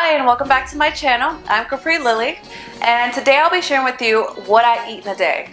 Hi and welcome back to my channel. I'm Capri Lilly, and today I'll be sharing with you what I eat in a day.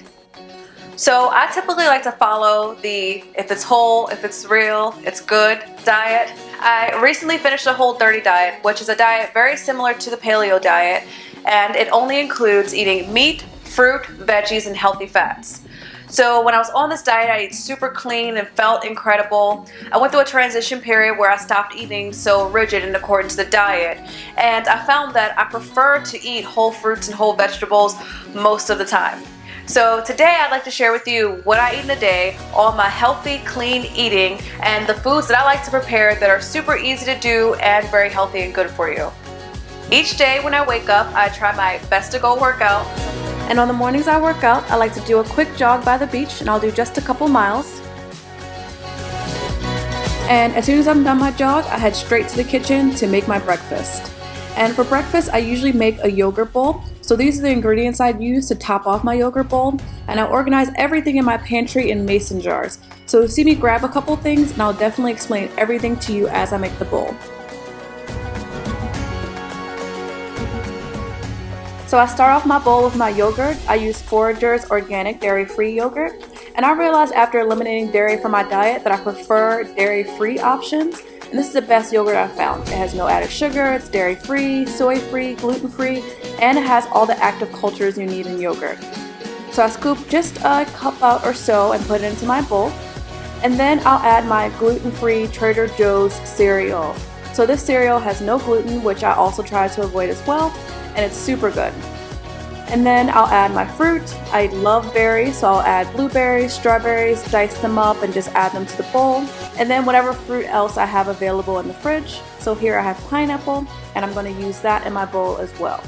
So I typically like to follow the if it's whole, if it's real, it's good diet. I recently finished the Whole30 diet, which is a diet very similar to the Paleo diet, and it only includes eating meat, fruit, veggies, and healthy fats. So when I was on this diet, I ate super clean and felt incredible. I went through a transition period where I stopped eating so rigid in accordance to the diet, and I found that I prefer to eat whole fruits and whole vegetables most of the time. So today I'd like to share with you what I eat in a day, all my healthy, clean eating, and the foods that I like to prepare that are super easy to do and very healthy and good for you. Each day when I wake up, I try my best to go work out. And on the mornings I work out, I like to do a quick jog by the beach, and I'll do just a couple miles. And as soon as I'm done my jog, I head straight to the kitchen to make my breakfast. And for breakfast, I usually make a yogurt bowl. So these are the ingredients I'd use to top off my yogurt bowl. And I organize everything in my pantry in mason jars. So you'll see me grab a couple things, and I'll definitely explain everything to you as I make the bowl. So I start off my bowl with my yogurt. I use Forager's organic dairy-free yogurt. And I realized after eliminating dairy from my diet that I prefer dairy-free options. And this is the best yogurt I've found. It has no added sugar, it's dairy-free, soy-free, gluten-free, and it has all the active cultures you need in yogurt. So I scoop just a cup out or so and put it into my bowl. And then I'll add my gluten-free Trader Joe's cereal. So this cereal has no gluten, which I also try to avoid as well, and it's super good. And then I'll add my fruit. I love berries, so I'll add blueberries, strawberries, dice them up and just add them to the bowl. And then whatever fruit else I have available in the fridge. So here I have pineapple, and I'm going to use that in my bowl as well.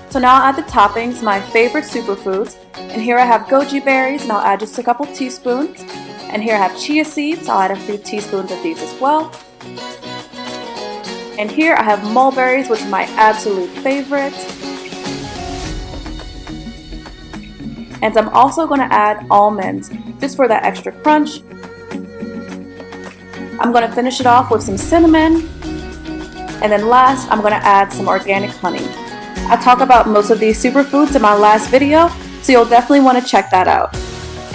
So now I'll add the toppings, my favorite superfoods. And here I have goji berries, and I'll add just a couple teaspoons. And here I have chia seeds. I'll add a few teaspoons of these as well. And here I have mulberries, which is my absolute favorite. And I'm also going to add almonds, just for that extra crunch. I'm going to finish it off with some cinnamon. And then last, I'm going to add some organic honey. I talk about most of these superfoods in my last video, so you'll definitely want to check that out.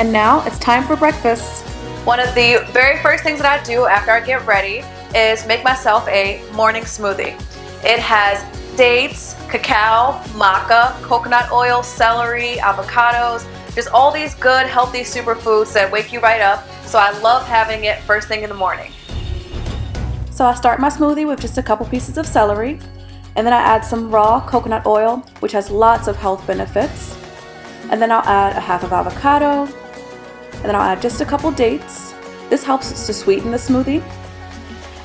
And now it's time for breakfast. One of the very first things that I do after I get ready is make myself a morning smoothie. It has dates, cacao, maca, coconut oil, celery, avocados, just all these good healthy superfoods that wake you right up. So I love having it first thing in the morning. So I start my smoothie with just a couple pieces of celery, and then I add some raw coconut oil, which has lots of health benefits. And then I'll add a half of avocado, and then I'll add just a couple dates. This helps to sweeten the smoothie.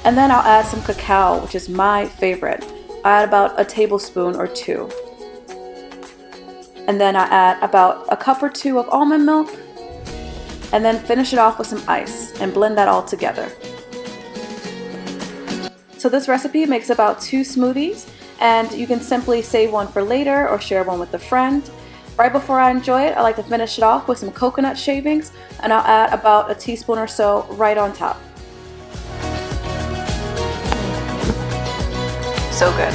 And then I'll add some cacao, which is my favorite. I add about a tablespoon or two. And then I add about a cup or two of almond milk, and then finish it off with some ice and blend that all together. So this recipe makes about 2 smoothies, and you can simply save one for later or share one with a friend. Right before I enjoy it, I like to finish it off with some coconut shavings, and I'll add about a teaspoon or so right on top. So good.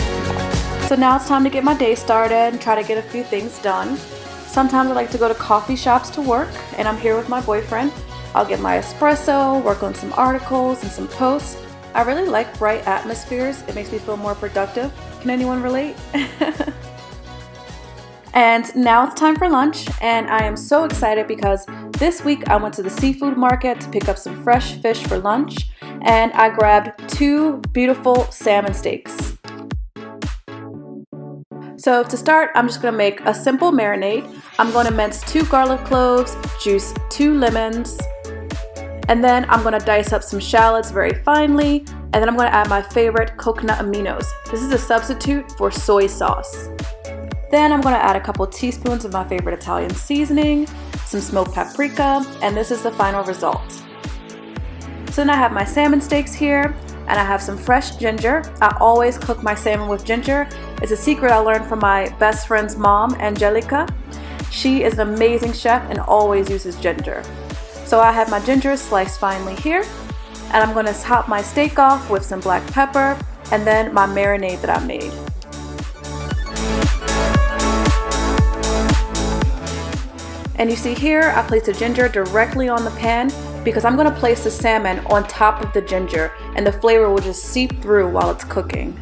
So now it's time to get my day started and try to get a few things done. Sometimes I like to go to coffee shops to work, and I'm here with my boyfriend. I'll get my espresso, work on some articles and some posts. I really like bright atmospheres. It makes me feel more productive. Can anyone relate? And now it's time for lunch, and I am so excited because this week I went to the seafood market to pick up some fresh fish for lunch, and I grabbed 2 beautiful salmon steaks. So to start, I'm just going to make a simple marinade. I'm going to mince 2 garlic cloves, juice 2 lemons, and then I'm going to dice up some shallots very finely, and then I'm going to add my favorite coconut aminos. This is a substitute for soy sauce. Then I'm going to add a couple teaspoons of my favorite Italian seasoning, some smoked paprika, and this is the final result. So then I have my salmon steaks here, and I have some fresh ginger. I always cook my salmon with ginger. It's a secret I learned from my best friend's mom, Angelica. She is an amazing chef and always uses ginger. So I have my ginger sliced finely here, and I'm going to top my steak off with some black pepper, and then my marinade that I made. And you see here, I placed the ginger directly on the pan because I'm going to place the salmon on top of the ginger and the flavor will just seep through while it's cooking.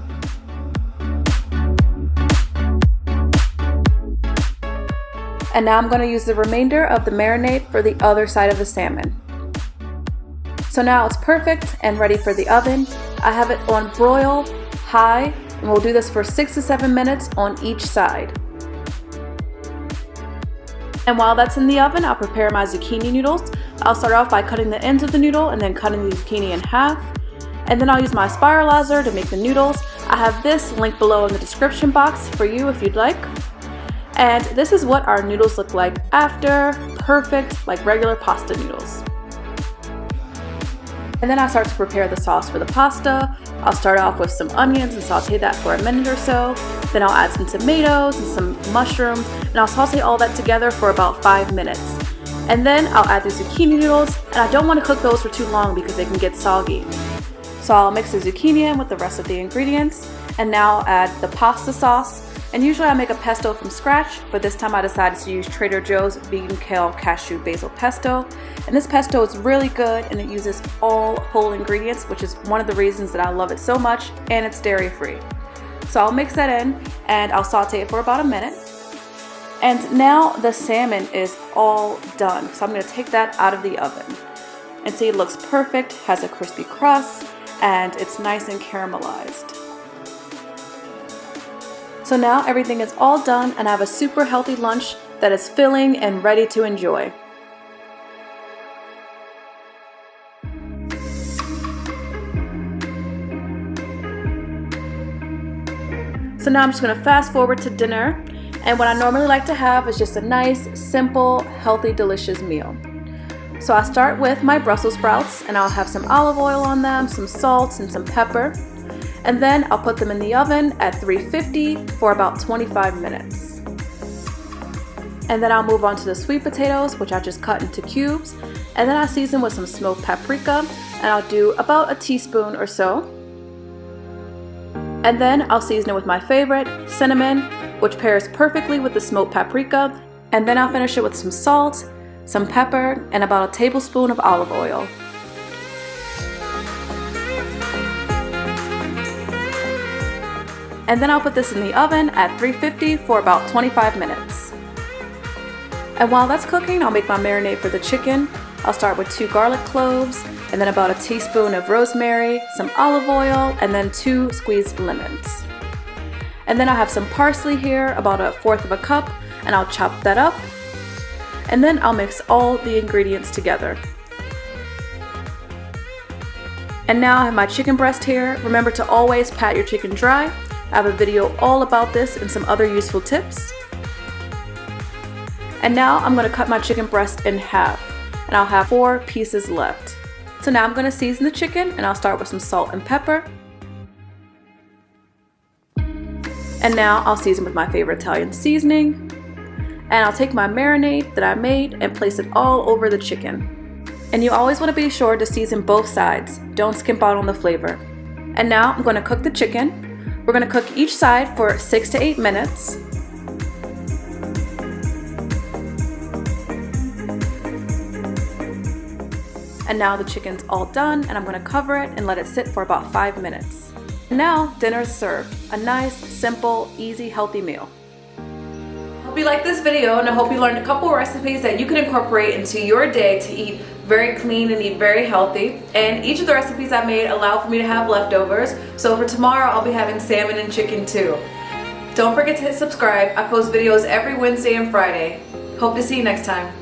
And now I'm going to use the remainder of the marinade for the other side of the salmon. So now it's perfect and ready for the oven. I have it on broil high, and we'll do this for 6 to 7 minutes on each side. And while that's in the oven, I'll prepare my zucchini noodles. I'll start off by cutting the ends of the noodle and then cutting the zucchini in half. And then I'll use my spiralizer to make the noodles. I have this linked below in the description box for you if you'd like. And this is what our noodles look like after, perfect, like regular pasta noodles. And then I start to prepare the sauce for the pasta. I'll start off with some onions and saute that for a minute or so. Then I'll add some tomatoes and some mushrooms, and I'll saute all that together for about 5 minutes. And then I'll add the zucchini noodles, and I don't want to cook those for too long because they can get soggy. So I'll mix the zucchini in with the rest of the ingredients, and now I'll add the pasta sauce. And usually I make a pesto from scratch, but this time I decided to use Trader Joe's vegan kale cashew basil pesto. And this pesto is really good and it uses all whole ingredients, which is one of the reasons that I love it so much, and it's dairy free. So I'll mix that in and I'll saute it for about a minute. And now the salmon is all done. So I'm going to take that out of the oven. And see, it looks perfect, has a crispy crust, and it's nice and caramelized. So now everything is all done and I have a super healthy lunch that is filling and ready to enjoy. So now I'm just going to fast forward to dinner, and what I normally like to have is just a nice, simple, healthy, delicious meal. So I start with my Brussels sprouts and I'll have some olive oil on them, some salt and some pepper. And then I'll put them in the oven at 350 for about 25 minutes. And then I'll move on to the sweet potatoes, which I just cut into cubes. And then I season with some smoked paprika, and I'll do about a teaspoon or so. And then I'll season it with my favorite, cinnamon, which pairs perfectly with the smoked paprika. And then I'll finish it with some salt, some pepper, and about a tablespoon of olive oil. And then I'll put this in the oven at 350 for about 25 minutes. And while that's cooking, I'll make my marinade for the chicken. I'll start with 2 garlic cloves, and then about a teaspoon of rosemary, some olive oil, and then 2 squeezed lemons. And then I'll have some parsley here, about 1/4 of a cup, and I'll chop that up. And then I'll mix all the ingredients together. And now I have my chicken breast here. Remember to always pat your chicken dry. I have a video all about this and some other useful tips. And now I'm going to cut my chicken breast in half, and I'll have 4 pieces left. So now I'm going to season the chicken, and I'll start with some salt and pepper. And now I'll season with my favorite Italian seasoning. And I'll take my marinade that I made and place it all over the chicken. And you always want to be sure to season both sides. Don't skimp out on the flavor. And now I'm going to cook the chicken. We're going to cook each side for 6 to 8 minutes. And now the chicken's all done, and I'm going to cover it and let it sit for about 5 minutes. And now dinner's served. A nice, simple, easy, healthy meal. Hope you liked this video, and I hope you learned a couple recipes that you can incorporate into your day to eat very clean and eat very healthy. And each of the recipes I made allow for me to have leftovers, so for tomorrow I'll be having salmon and chicken too. Don't forget to hit subscribe. I post videos every Wednesday and Friday. Hope to see you next time.